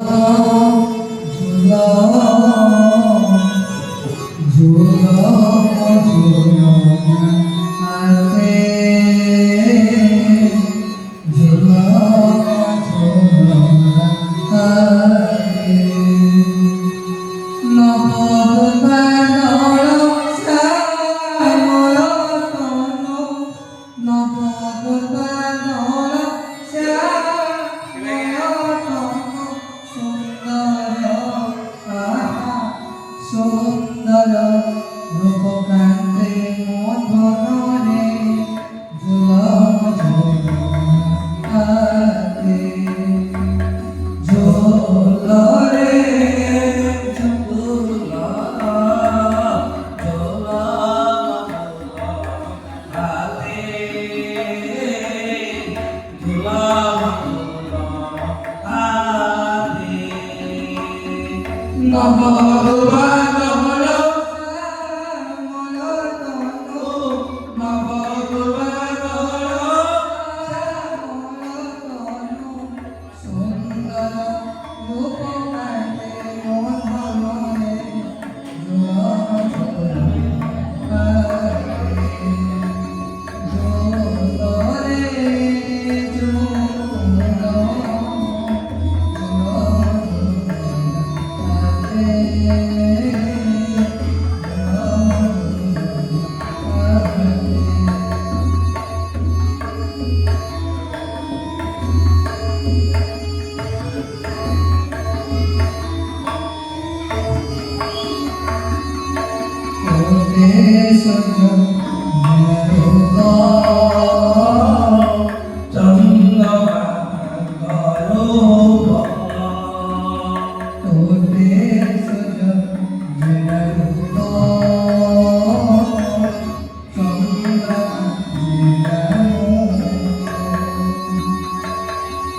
ঝুলা ঝুলা ঝুলা হাতে ঝুলা ঝুলা হাতে নবদ বানর শ্যামল তন নবদ বানর সুন্দর রূপকান্তে মধুরে ঝুলম ঝুলতে ঝুলরে ঝুলা ঝুলা হাতে ঝুলা নবদুয়া নবল শ্যামল তনু নবদুয়া নবল শ্যামল তনু সুন্দর রূপকান্তে মধুরে ঝুলম ঝুলরে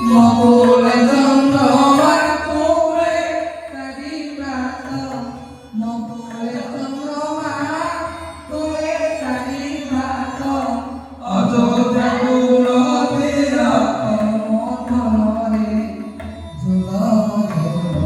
মকুলে চন্দ্রমার কোলে কারিবাত মকুলে চন্দ্রমার কোলে কারিবাত অযোধ্যা কুলতীরা মধুরে ঝুলম ঝুলরে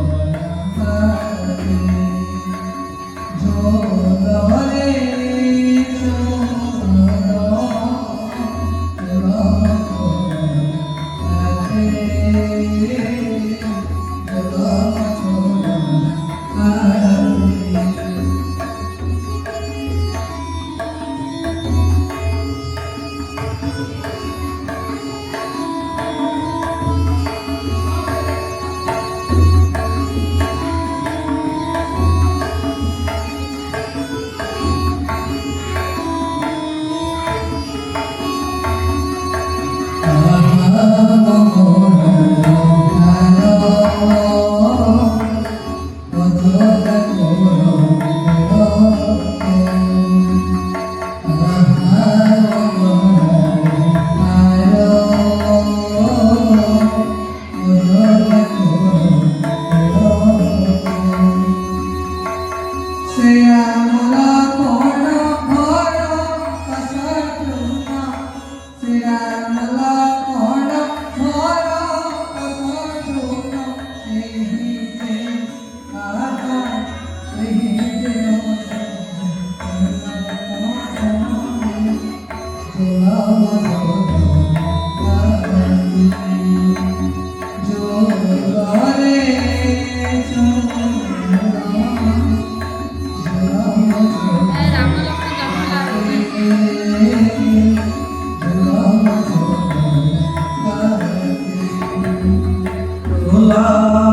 Allah